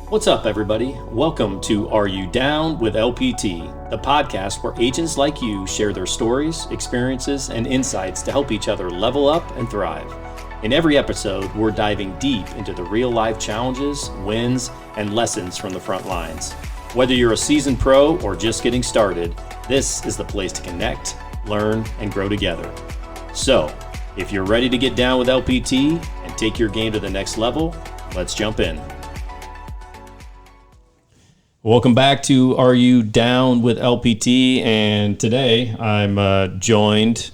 What's up, everybody? Welcome to Are You Down with LPT, the podcast where agents like you share their stories, experiences, and insights to help each other level up and thrive. In every episode, we're diving deep into the real-life challenges, wins, and lessons from the front lines. Whether you're a seasoned pro or just getting started, this is the place to connect, learn, and grow together. So, if you're ready to get down with LPT and take your game to the next level, let's jump in. Welcome back to Are You Down with LPT? And today I'm joined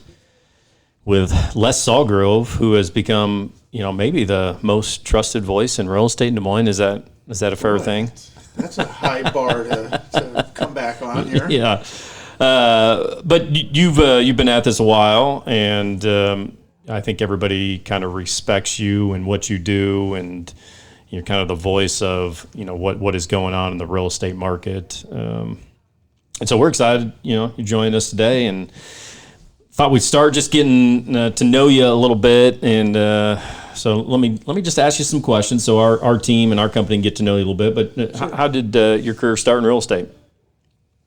with Les Sulgrove, who has become, maybe the most trusted voice in real estate in Des Moines. Is that a fair thing? That's a high bar to come back on here. Yeah. But you've been at this a while, and I think everybody kind of respects you and what you do, and you're kind of the voice of what is going on in the real estate market. And so we're excited, you joined us today, and thought we'd start just getting to know you a little bit. And so let me just ask you some questions so our team and our company can get to know you a little bit. But Sure. How did your career start in real estate?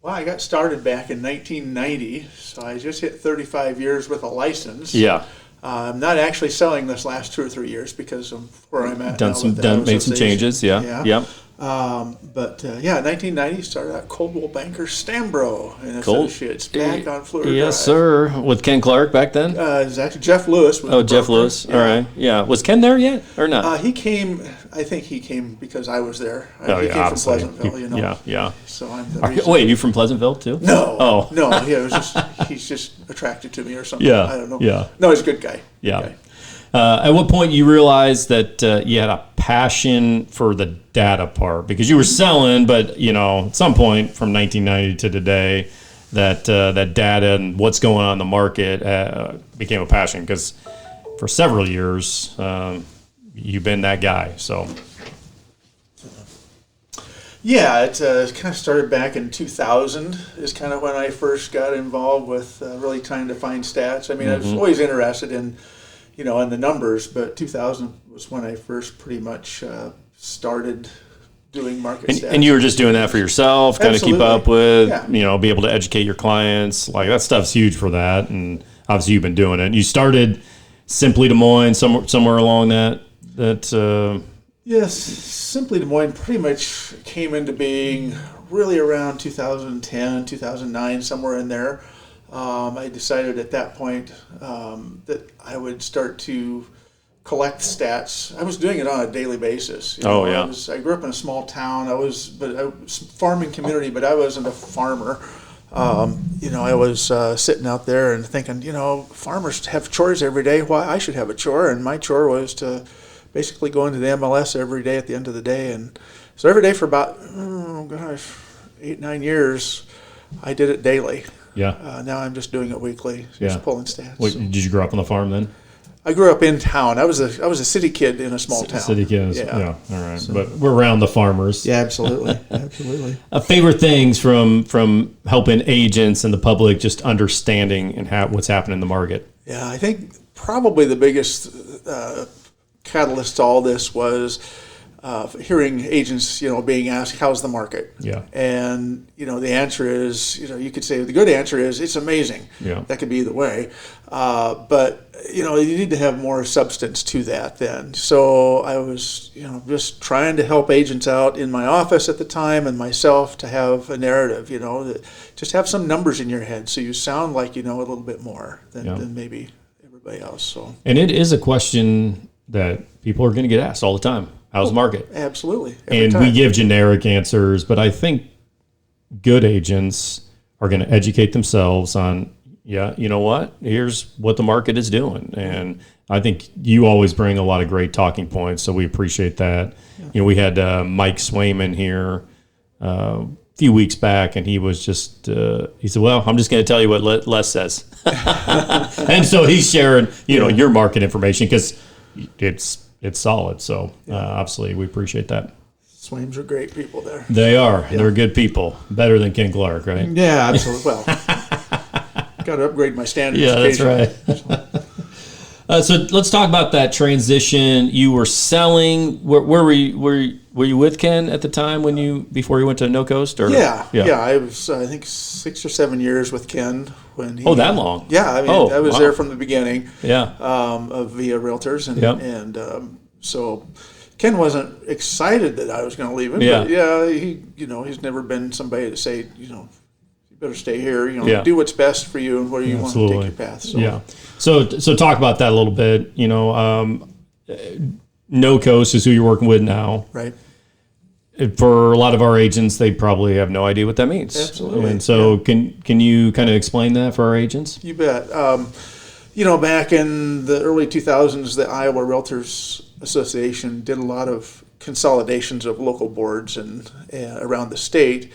Well, I got started back in 1990, so I just hit 35 years with a license. Yeah. I'm not actually selling this last 2 or 3 years because of where I'm at. Made some changes. Yeah. Yep. But 1990 started out Coldwell Banker Stambro and Associates back on Fleur Drive. Yes, sir. With Ken Clark back then? It was actually Jeff Lewis. Jeff Lewis. Yeah. All right. Yeah. Was Ken there yet or not? He came. I think he came because I was there. He came obviously. from Pleasantville. Yeah. So I'm the reason. Wait, you from Pleasantville too? No. Oh. No. Yeah. It was just he's just attracted to me or something. Yeah. I don't know. Yeah. No, he's a good guy. Yeah. Good guy. At what point you realized that you had a passion for the data part? Because you were selling, but at some point from 1990 to today, that data and what's going on in the market became a passion. Because for several years, you've been that guy. So. Yeah, it kind of started back in 2000 is kind of when I first got involved with really trying to find stats. I mean, I was always interested in the numbers, but 2000 was when I first pretty much started doing market stats. And you were just doing that for yourself, kind of keep up with, yeah. Be able to educate your clients. Like, that stuff's huge for that, and obviously you've been doing it. You started Simply Des Moines somewhere along that. Yes, Simply Des Moines pretty much came into being really around 2010, 2009, somewhere in there. I decided at that point that I would start to collect stats. I was doing it on a daily basis. I grew up in a small town. I was farming community, but I wasn't a farmer. I was sitting out there and thinking, farmers have chores every day. Why I should have a chore? And my chore was to basically go into the MLS every day at the end of the day. And so every day for about 8-9 years, I did it daily. Yeah. Now I'm just doing it weekly, just pulling stats. Wait, did you grow up on the farm then? I grew up in town. I was a city kid in a small town. City kid, yeah. All right, so, but we're around the farmers. Yeah, absolutely, absolutely. Favorite things from helping agents and the public just understanding and what's happening in the market. Yeah, I think probably the biggest catalyst to all this was hearing agents, being asked, how's the market? Yeah. And, the answer is, you could say the good answer is it's amazing. Yeah. That could be either way. But, you need to have more substance to that then. So I was, just trying to help agents out in my office at the time and myself to have a narrative, that just have some numbers in your head so you sound like you know a little bit more than maybe everybody else. So. And it is a question that people are going to get asked all the time. How's the market? Absolutely. We give generic answers, but I think good agents are going to educate themselves on, you know what? Here's what the market is doing. And I think you always bring a lot of great talking points, so we appreciate that. Yeah. We had Mike Swayman here a few weeks back, and he was just, he said, well, I'm just going to tell you what Les says. And so he's sharing, your market information because it's solid. So obviously we appreciate that. Swains are great people there. They are. Yeah. They're good people. Better than Ken Clark, right? Yeah, absolutely. Well, got to upgrade my standards. Yeah, that's right. So let's talk about that transition. You were selling. Where were you with Ken at the time before you went to No Coast? Or Yeah. I was I think 6 or 7 years with Ken when he. Oh, that long? Yeah, I mean I was there from the beginning. Yeah. Of Via Realtors and so Ken wasn't excited that I was going to leave him. Yeah. But yeah, he's never been somebody to say you better stay here. Do what's best for you and where you want to take your path. So. Yeah. So talk about that a little bit. No Coast is who you're working with now. Right. For a lot of our agents, they probably have no idea what that means. Absolutely. And so can you kind of explain that for our agents? You bet. Back in the early 2000s, the Iowa Realtors Association did a lot of consolidations of local boards and around the state.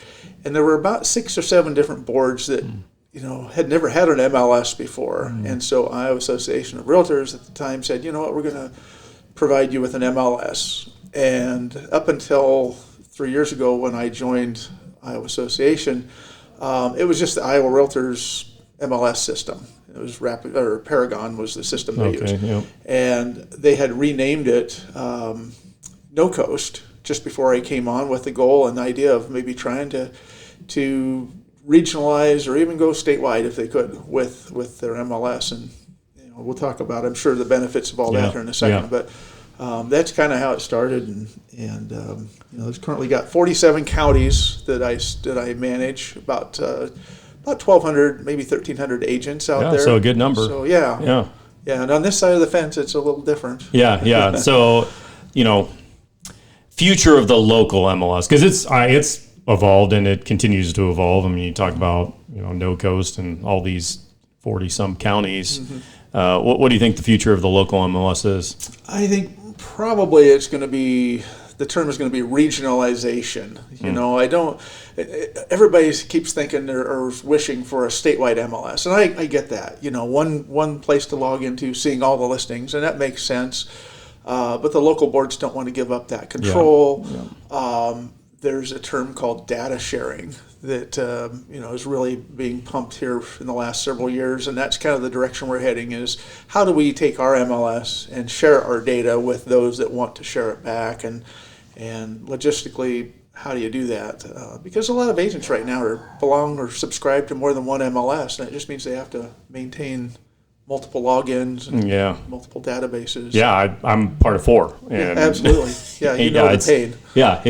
And there were about 6 or 7 different boards that had never had an MLS before. And so Iowa Association of Realtors at the time said, you know what, we're going to provide you with an MLS. And up until 3 years ago when I joined Iowa Association, it was just the Iowa Realtors MLS system. It was Paragon was the system they used. Yep. And they had renamed it No Coast just before I came on, with the goal and the idea of maybe trying to regionalize or even go statewide if they could with their MLS. And we'll talk about, I'm sure, the benefits of all that here in a second. But that's kind of how it started. And there's currently got 47 counties that I manage, about 1,200, maybe 1,300 agents out there. So a good number. So yeah. And on this side of the fence, it's a little different. Yeah. So future of the local MLS, because it's evolved and it continues to evolve. I mean, you talk about No Coast and all these 40-some counties. Mm-hmm. What do you think the future of the local MLS is? I think probably it's going to be, the term is going to be regionalization. Everybody keeps thinking or wishing for a statewide MLS, and I get that. One place to log into, seeing all the listings, and that makes sense. But the local boards don't want to give up that control. Yeah. There's a term called data sharing that is really being pumped here in the last several years, and that's kind of the direction we're heading. Is how do we take our MLS and share our data with those that want to share it back, and logistically, how do you do that? Because a lot of agents right now belong or subscribe to more than one MLS, and it just means they have to maintain multiple logins and multiple databases. Yeah, I'm part of 4. And absolutely. Yeah, the pain. Yeah,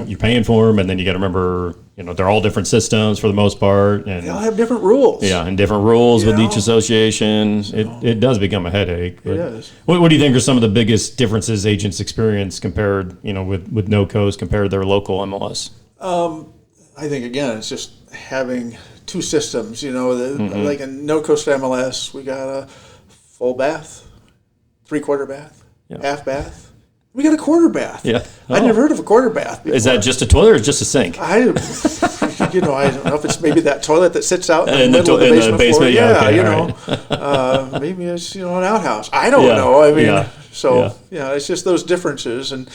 you're paying for them, and then you got to remember, they're all different systems for the most part, and they all have different rules. Yeah, and different rules with each association. So, it does become a headache. It is. What do you think are some of the biggest differences agents experience compared, with No Coast compared to their local MLS? I think again, it's just having 2 systems. Like in No Coast MLS, we got a full bath, 3/4 bath, half bath. We got a quarter bath. Yeah, I'd never heard of a quarter bath before. Is that just a toilet or just a sink? I don't know if it's maybe that toilet that sits out in the middle of the basement floor. Maybe it's an outhouse. I don't know. I mean, it's just those differences and.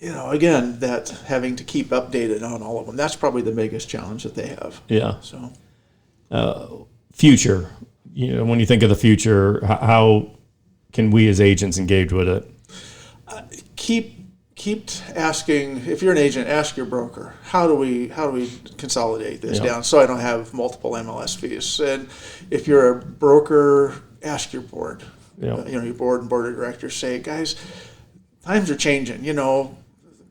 Again, that having to keep updated on all of them, that's probably the biggest challenge that they have. Yeah. So, future, when you think of the future, how can we as agents engage with it? Keep asking. If you're an agent, ask your broker, how do we consolidate this down so I don't have multiple MLS fees? And if you're a broker, ask your board. Your board and board of directors, say, guys, times are changing.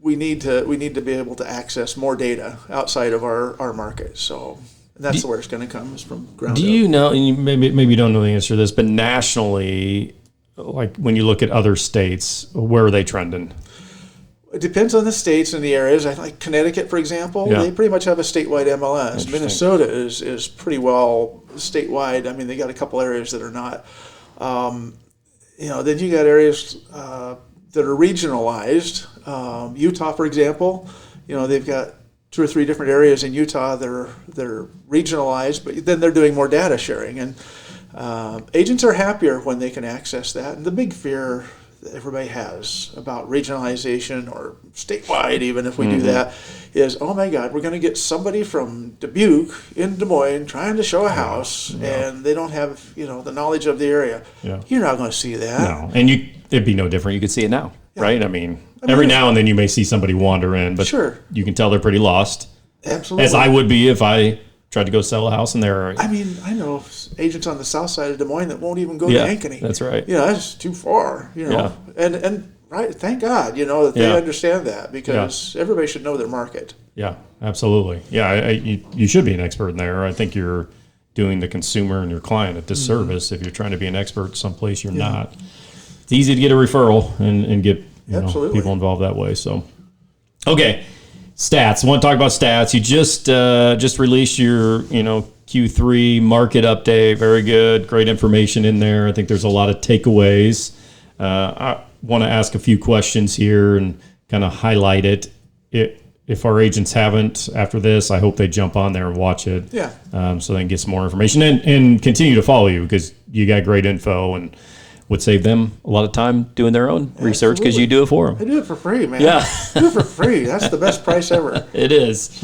We need to be able to access more data outside of our market. So that's where it's going to come, is from ground up. Do you know, and you maybe you don't know the answer to this, but nationally, like when you look at other states, where are they trending? It depends on the states and the areas. I like Connecticut, for example. They pretty much have a statewide MLS. Minnesota is pretty well statewide. I mean, they got a couple areas that are not. Then you got areas that are regionalized. Utah, for example, they've got 2 or 3 different areas in Utah that are regionalized, but then they're doing more data sharing. And agents are happier when they can access that. And the big fear that everybody has about regionalization or statewide, even if we do that, is, oh my God, we're going to get somebody from Dubuque in Des Moines trying to show a house, and they don't have, the knowledge of the area. Yeah. You're not going to see that. No, and it'd be no different. You could see it now, right? I mean, every now and then you may see somebody wander in, but you can tell they're pretty lost. Absolutely. As I would be if I tried to go sell a house in their area. I mean, I know agents on the south side of Des Moines that won't even go to Ankeny. That's right. That's too far, And right, thank God, that they understand that, because everybody should know their market. Yeah, absolutely. Yeah, you should be an expert in there. I think you're doing the consumer and your client a disservice if you're trying to be an expert someplace you're not. It's easy to get a referral and get people involved that way. So, okay. Stats. I want to talk about stats. You just released your Q3 market update. Very good. Great information in there. I think there's a lot of takeaways. I want to ask a few questions here and kind of highlight it. If our agents haven't after this, I hope they jump on there and watch it. Yeah. So they can get some more information and continue to follow you, because you got great info and would save them a lot of time doing their own research, because you do it for them. I do it for free, man. Yeah. Do it for free. That's the best price ever. It is.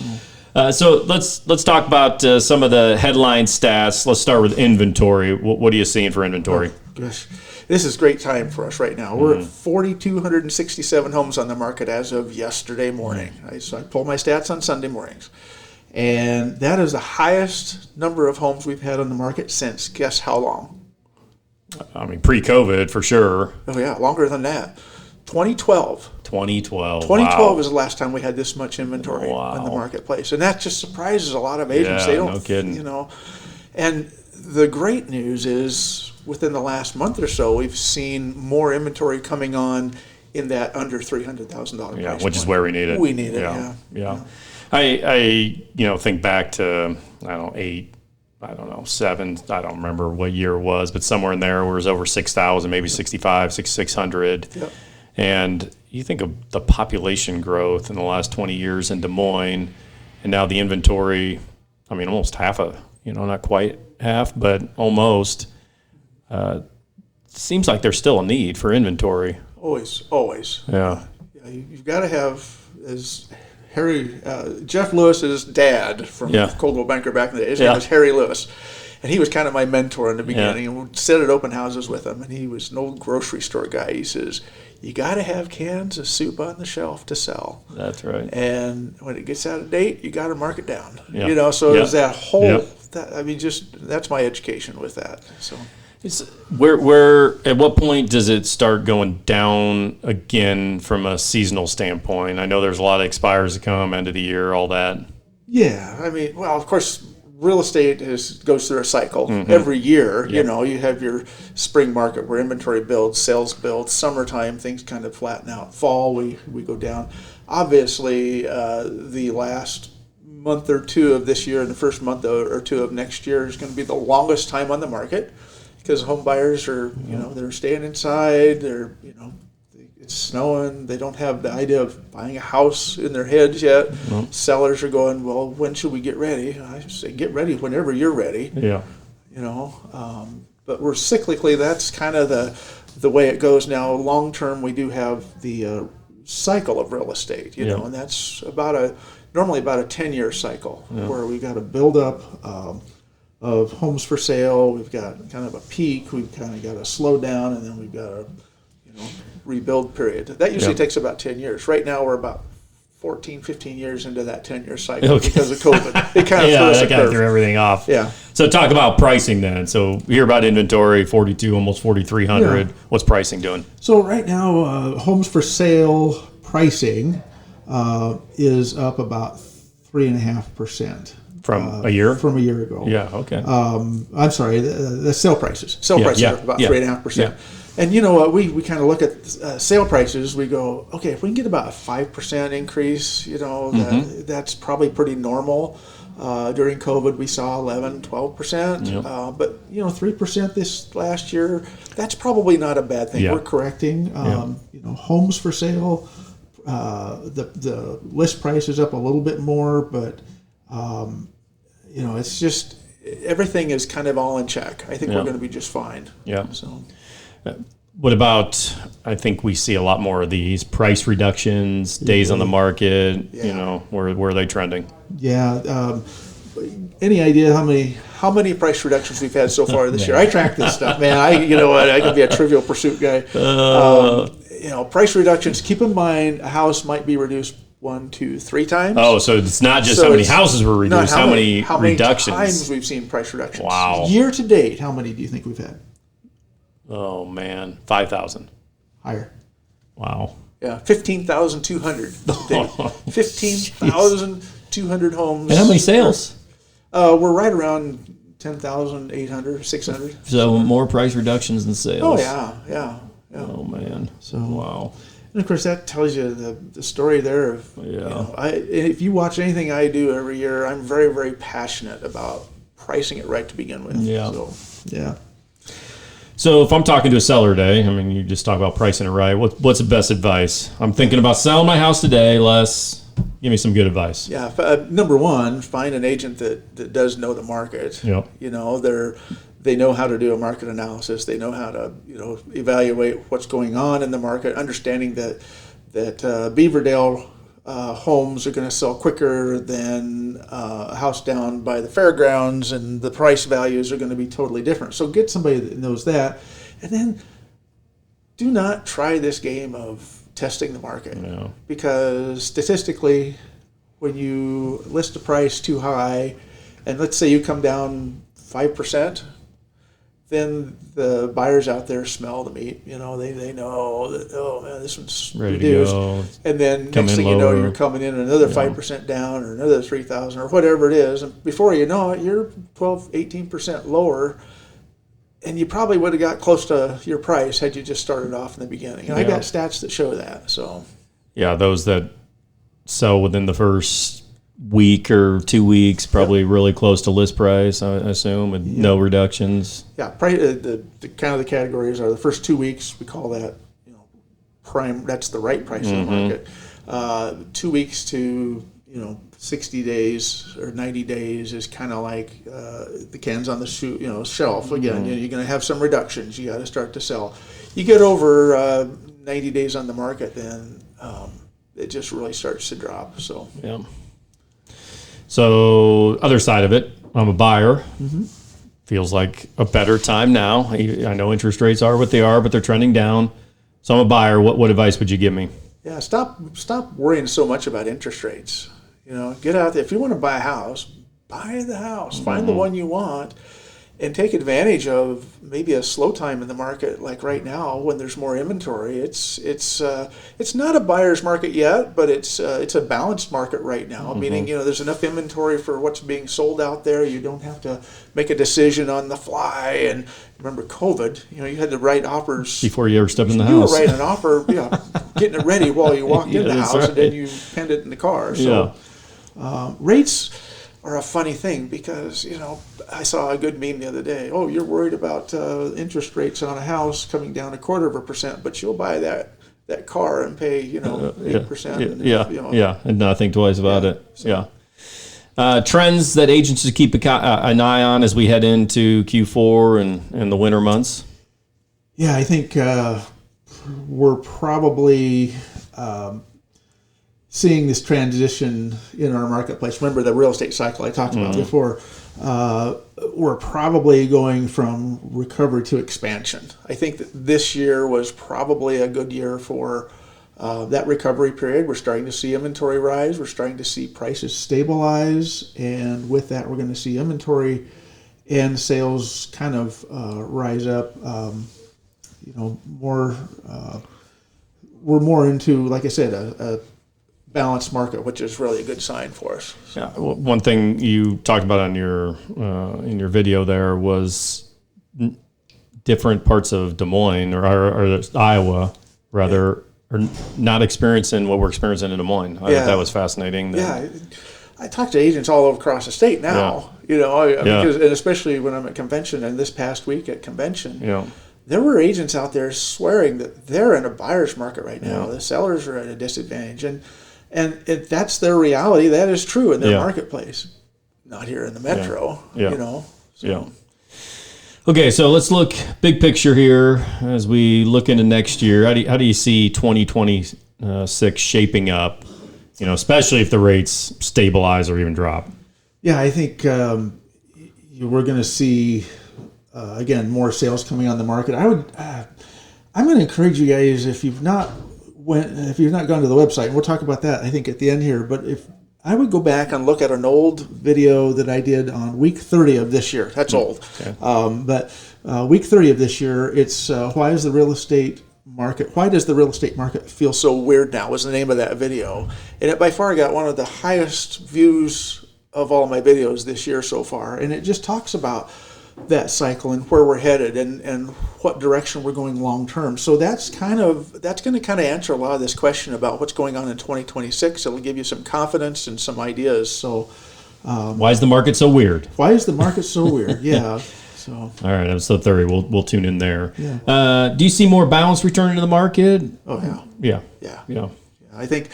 So let's talk about some of the headline stats. Let's start with inventory. What are you seeing for inventory? Oh, gosh. This is great time for us right now. We're at 4,267 homes on the market as of yesterday morning. So I pull my stats on Sunday mornings. And that is the highest number of homes we've had on the market since, guess how long? I mean, pre-COVID, for sure. Oh, yeah, longer than that. 2012. 2012 is the last time we had this much inventory on the marketplace. And that just surprises a lot of agents. Yeah, they don't, no kidding. And the great news is, within the last month or so, we've seen more inventory coming on in that under $300,000 price which is where we need it. We need it, yeah. I think back to, 7, I don't remember what year it was, but somewhere in there where it was over 6,000, maybe 65, 600. Yep. And you think of the population growth in the last 20 years in Des Moines, and now the inventory, almost half not quite half, but almost. Seems like there's still a need for inventory. Always. Yeah. You've got to have, as Jeff Lewis's dad from Coldwell Banker back in the day, his name was Harry Lewis. And he was kind of my mentor in the beginning. And we'd sit at open houses with him. And he was an old grocery store guy. He says, you got to have cans of soup on the shelf to sell. That's right. And when it gets out of date, you got to mark it down. Yeah. So there's that whole, that's my education with that. So. Where at what point does it start going down again from a seasonal standpoint? I know there's a lot of expires that come, end of the year, all that. Yeah, of course, real estate goes through a cycle every year. Yep. You have your spring market where inventory builds, sales build. Summertime, things kind of flatten out. Fall, we go down. Obviously, the last month or two of this year and the first month or two of next year is going to be the longest time on the market, because home buyers are, they're staying inside. They're, it's snowing. They don't have the idea of buying a house in their heads yet. No. Sellers are going, well, when should we get ready? I say, get ready whenever you're ready. Yeah. But we're cyclically, that's kind of the way it goes now. Long term, we do have the cycle of real estate, and that's normally about a 10-year cycle where we got a build up of homes for sale. We've got kind of a peak. We've kind of got a slowdown, and then we've got a rebuild period. That usually takes about 10 years. Right now, we're about 14, 15 years into that 10-year cycle because of COVID. It kind of threw everything off. Yeah. So talk about pricing then. So we hear about inventory, 42, almost 4,300. Yeah. What's pricing doing? So right now, homes for sale pricing is up about 3.5%. From a year? From a year ago. Yeah, okay. I'm sorry, the sale prices. Sale prices are up about 3.5%. Yeah. And you know what, we kind of look at sale prices, we go, okay, if we can get about a 5% increase, that's probably pretty normal. During COVID, we saw 11, 12%. Yep. But 3% this last year, that's probably not a bad thing. Yeah. We're correcting. Homes for sale, the list price is up a little bit more, but it's just everything is kind of all in check. I think we're going to be just fine. Yeah. So What about, I think we see a lot more of these price reductions, days on the market, where are they trending? Yeah. Any idea how many price reductions we've had so far this year? I track this stuff, man. I could be a Trivial Pursuit guy. Price reductions. Keep in mind, a house might be reduced 1, 2, 3 times. Oh, so it's not just how many houses were reduced, how many reductions? Times we've seen price reductions. Wow. Year to date, how many do you think we've had? Oh, man. 5,000. Higher. Wow. Yeah, 15,200. 15,200 homes. And how many sales? We're right around 10,800, 600. So more price reductions than sales. Oh, yeah. Oh, man. So, wow. And, of course, that tells you the story there. Of, if you watch anything I do every year, I'm very, very passionate about pricing it right to begin with. Yeah. So, yeah. So if I'm talking to a seller today, I mean, you just talk about pricing it right. What's the best advice? I'm thinking about selling my house today, Les. Give me some good advice. Yeah. Number one, find an agent that does know the market. Yep. They know how to do a market analysis. They know how to evaluate what's going on in the market, understanding that Beaverdale homes are going to sell quicker than a house down by the fairgrounds, and the price values are going to be totally different. So get somebody that knows that, and then do not try this game of testing the market, because statistically, when you list a price too high, and let's say you come down 5%, then the buyers out there smell the meat. They know that, oh man, this one's ready reduced. To go. And then next thing you know, you're coming in another 5% down, or another 3,000, or whatever it is. And before you know it, you're 12, 18% lower. And you probably would have got close to your price had you just started off in the beginning. And I got stats that show that. So yeah, those that sell within the first week or 2 weeks, probably really close to list price, I assume, with no reductions. Yeah, the kind of the categories are the first 2 weeks. We call that prime. That's the right price in the market. 2 weeks to 60 days or 90 days is kind of like the cans on the shelf. Again, you're going to have some reductions. You got to start to sell. You get over 90 days on the market, then it just really starts to drop. So yeah. So other side of it, I'm a buyer. Feels like a better time now. I know interest rates are what they are, but they're trending down. So I'm a buyer. What advice would you give me? Yeah, stop worrying so much about interest rates. Get out there. If you want to buy a house, buy the house. Find the one you want, and take advantage of maybe a slow time in the market, like right now when there's more inventory. It's not a buyer's market yet, but it's a balanced market right now. Meaning, there's enough inventory for what's being sold out there. You don't have to make a decision on the fly. And remember COVID, you had to write offers before you ever stepped in the house. You were writing an offer, getting it ready while you walked in the house, right. And then you penned it in the car. So rates are a funny thing, because I saw a good meme the other day. Oh, you're worried about interest rates on a house coming down 0.25%, but you'll buy that car and pay 8%. And not think twice about it. So. Trends that agents should keep an eye on as we head into Q4 and the winter months. Yeah, I think we're probably seeing this transition in our marketplace. Remember the real estate cycle I talked about before. We're probably going from recovery to expansion. I think that this year was probably a good year for that recovery period. We're starting to see inventory rise. We're starting to see prices stabilize. And with that, we're going to see inventory and sales kind of rise up. We're more into, like I said, a balanced market, which is really a good sign for us. So. Yeah, one thing you talked about on your in your video there was different parts of Des Moines or Iowa rather are not experiencing what we're experiencing in Des Moines. I thought that was fascinating. I talk to agents all across the state now. Because, and especially when I'm at convention, and this past week at convention. There were agents out there swearing that they're in a buyer's market right now. The sellers are at a disadvantage, and that's their reality. That is true in their marketplace. Not here in the metro. So. Okay, so let's look big picture here as we look into next year. How do you see 2026 shaping up? Especially if the rates stabilize or even drop. Yeah, I think we're going to see again more sales coming on the market. I'm going to encourage you guys, if you've not gone to the website, and we'll talk about that I think at the end here. But if I would go back and look at an old video that I did on week 30 of this year. That's old. Okay. But week 30 of this year, it's why does the real estate market feel so weird now was the name of that video. And it by far got one of the highest views of all my videos this year so far. And it just talks about that cycle and where we're headed and what direction we're going long term. So that's going to kind of answer a lot of this question about what's going on in 2026. It'll give you some confidence and some ideas. So why is the market so weird? Why is the market so weird? Yeah. So all right, episode 30. We'll tune in there. Yeah. Do you see more balance returning to the market? Oh yeah. Yeah. I think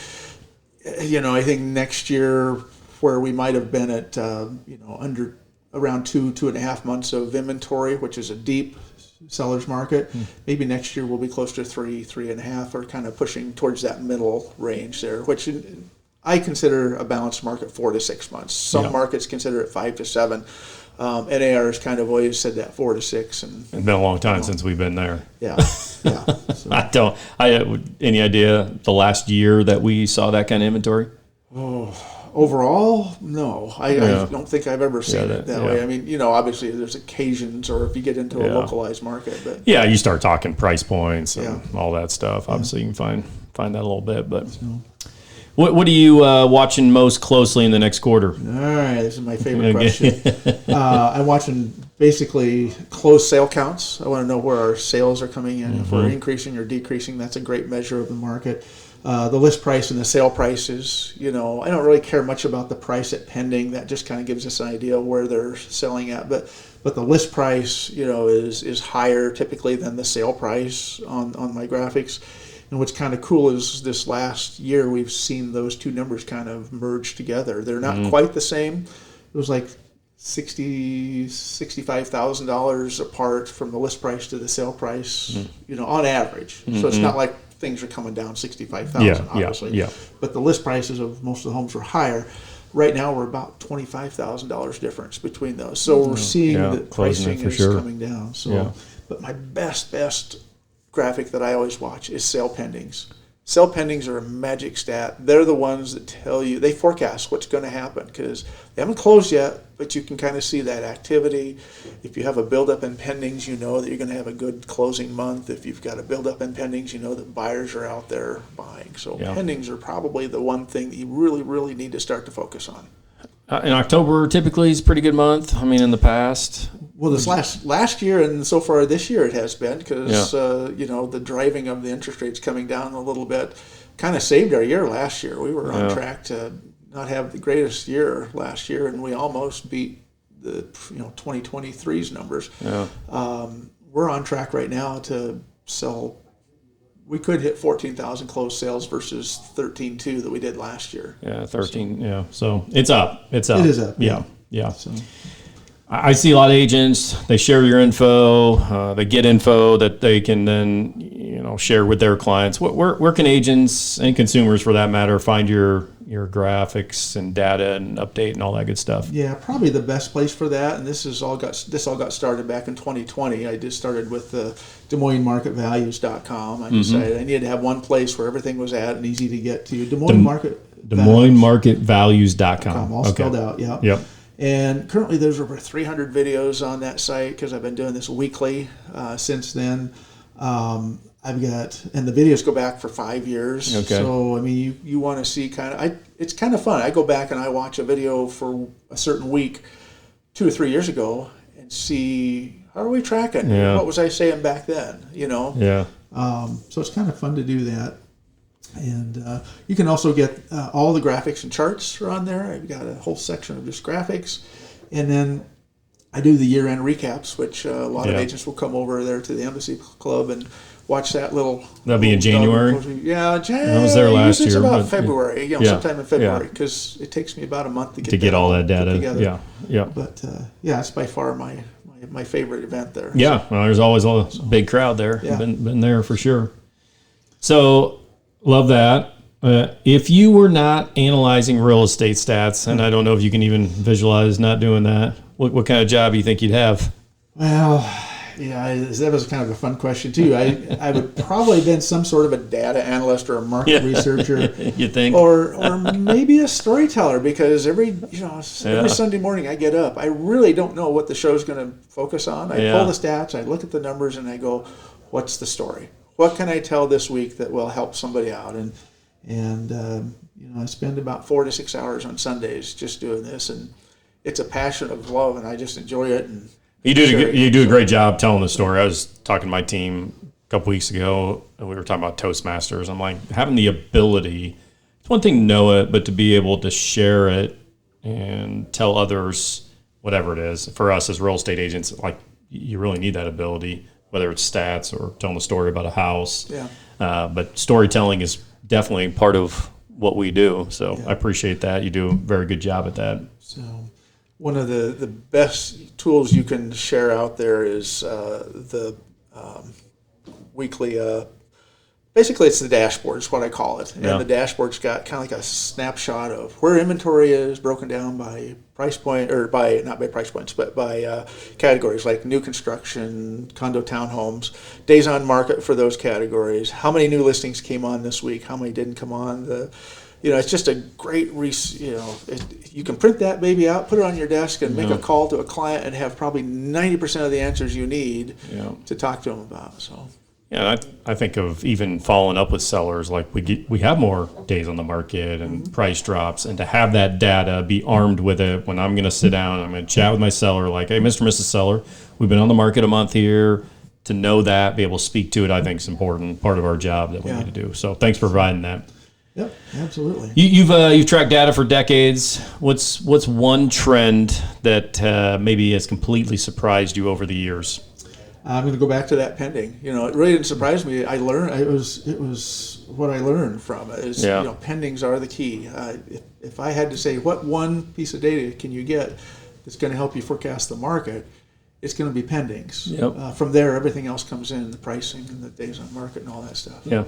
next year where we might have been at under around 2.5 months of inventory, which is a deep seller's market. Maybe next year we'll be close to 3.5, or kind of pushing towards that middle range there, which I consider a balanced market 4 to 6 months. Some markets consider it 5 to 7. NAR has kind of always said that 4 to 6. And it's been a long time since we've been there. Yeah. So. Any idea the last year that we saw that kind of inventory? Overall, no. I don't think I've ever seen it that way. I mean, obviously there's occasions, or if you get into a localized market. But you start talking price points and all that stuff. Obviously, you can find that a little bit. But what are you watching most closely in the next quarter? All right, this is my favorite question. I'm watching basically closed sale counts. I want to know where our sales are coming in. If we're increasing or decreasing, that's a great measure of the market. The list price and the sale prices, I don't really care much about the price at pending. That just kind of gives us an idea of where they're selling at. But the list price, is higher typically than the sale price on my graphics. And what's kind of cool is this last year we've seen those two numbers kind of merge together. They're not quite the same. It was like $65,000 apart from the list price to the sale price, on average. So it's not like things are coming down $65,000, obviously. Yeah. But the list prices of most of the homes were higher. Right now, we're about $25,000 difference between those. So we're seeing that pricing is coming down. So, but my best graphic that I always watch is sale pendings. Sale pendings are a magic stat. They're the ones that tell you, they forecast what's going to happen because they haven't closed yet, but you can kind of see that activity. If you have a buildup in pendings, you know that you're going to have a good closing month. If you've got a buildup in pendings, you know that buyers are out there buying. So pendings are probably the one thing that you really, really need to start to focus on. In October typically is a pretty good month. I mean, in the past. Well, this last year and so far this year it has been because, the driving of the interest rates coming down a little bit kind of saved our year last year. We were on track to not have the greatest year last year, and we almost beat the 2023's numbers. Yeah. We're on track right now to sell. We could hit 14,000 closed sales versus 13.2 that we did last year. Yeah, 13. So, yeah, so it's up. It's up. It is up. Yeah. So. I see a lot of agents. They share your info. They get info that they can then share with their clients. Where can agents and consumers, for that matter, find your graphics and data and update and all that good stuff? Yeah, probably the best place for that. And this all got started back in 2020. I just started with the Des Moines MarketValues.com. I decided I needed to have one place where everything was at and easy to get to. Des Moines MarketValues.com. All spelled out. Yeah. Yep. And currently there's over 300 videos on that site because I've been doing this weekly since then. And the videos go back for 5 years. Okay. So, I mean, you want to see it's kind of fun. I go back and I watch a video for a certain week 2 or 3 years ago and see, how are we tracking? Yeah. What was I saying back then? Yeah. So it's kind of fun to do that. And you can also get all the graphics and charts are on there. I've got a whole section of just graphics. And then I do the year-end recaps, which a lot of agents will come over there to the Embassy Club, and watch that little. That'll be in January. Yeah, I was there last year. It's about February, sometime in February, because it takes me about a month to get all that data together. Yeah. But it's by far my favorite event there. Yeah, well, there's always a big crowd there. Yeah. Been there for sure. So love that. If you were not analyzing real estate stats, and I don't know if you can even visualize not doing that, what kind of job do you think you'd have? Well, that was kind of a fun question too. I would probably have been some sort of a data analyst or a market researcher. You think? Or maybe a storyteller, because every Sunday morning I get up, I really don't know what the show's going to focus on. I pull the stats, I look at the numbers, and I go, what's the story? What can I tell this week that will help somebody out? And I spend about 4 to 6 hours on Sundays just doing this, and it's a passion of love, and I just enjoy it. And you do a great job telling the story. I was talking to my team a couple weeks ago, and we were talking about Toastmasters. I'm like, having the ability, it's one thing to know it, but to be able to share it and tell others whatever it is. For us as real estate agents, like, you really need that ability, whether it's stats or telling a story about a house. Yeah. But storytelling is definitely part of what we do. So I appreciate that. You do a very good job at that. So one of the best tools you can share out there is the weekly, basically it's the dashboard is what I call it. And the dashboard's got kind of like a snapshot of where inventory is broken down by price point, or not by price points, but by categories like new construction, condo townhomes, days on market for those categories, how many new listings came on this week, how many didn't come on. It's just a great, you can print that baby out, put it on your desk, and make a call to a client and have probably 90% of the answers you need to talk to them about. So. Yeah, I think of even following up with sellers, like we have more days on the market and price drops, and to have that data, be armed with it when I'm going to sit down, I'm going to chat with my seller, like, hey, Mr. and Mrs. Seller, we've been on the market a month here. To know that, be able to speak to it, I think is important, part of our job that we need to do. So thanks for providing that. Yep, absolutely. You've tracked data for decades. What's one trend that maybe has completely surprised you over the years? I'm going to go back to that pending. It really didn't surprise me. I learned it was what I learned from it is pendings are the key. If I had to say what one piece of data can you get that's going to help you forecast the market, it's going to be pendings. Yep. From there, everything else comes in, the pricing and the days on market and all that stuff. Yeah.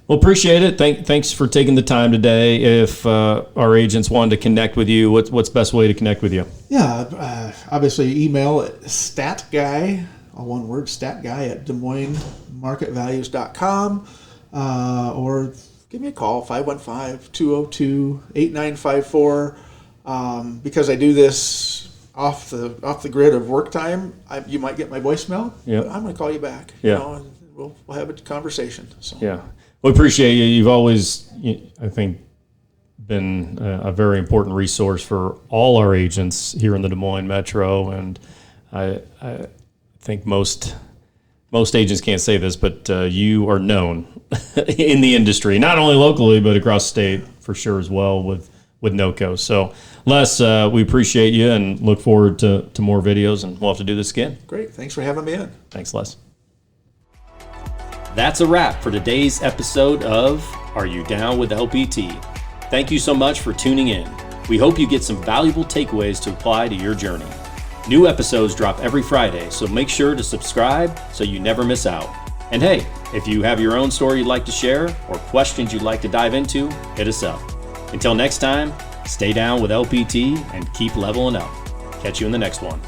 Well, appreciate it. Thanks for taking the time today. If our agents wanted to connect with you, what's the best way to connect with you? Yeah, obviously email at statguy, all one word, statguy at DesMoinesMarketValues.com, or give me a call, 515-202-8954. Because I do this off the grid of work time, you might get my voicemail. Yep. But I'm going to call you back. Yeah. And we'll have a conversation. So. Yeah. We appreciate you. You've always, I think, been a very important resource for all our agents here in the Des Moines Metro, and I think most agents can't say this, but you are known in the industry, not only locally but across state for sure as well with NOCO. So, Les, we appreciate you and look forward to more videos, and we'll have to do this again. Great. Thanks for having me in. Thanks, Les. That's a wrap for today's episode of Are You Down with LPT? Thank you so much for tuning in. We hope you get some valuable takeaways to apply to your journey. New episodes drop every Friday, so make sure to subscribe so you never miss out. And hey, if you have your own story you'd like to share or questions you'd like to dive into, hit us up. Until next time, stay down with LPT and keep leveling up. Catch you in the next one.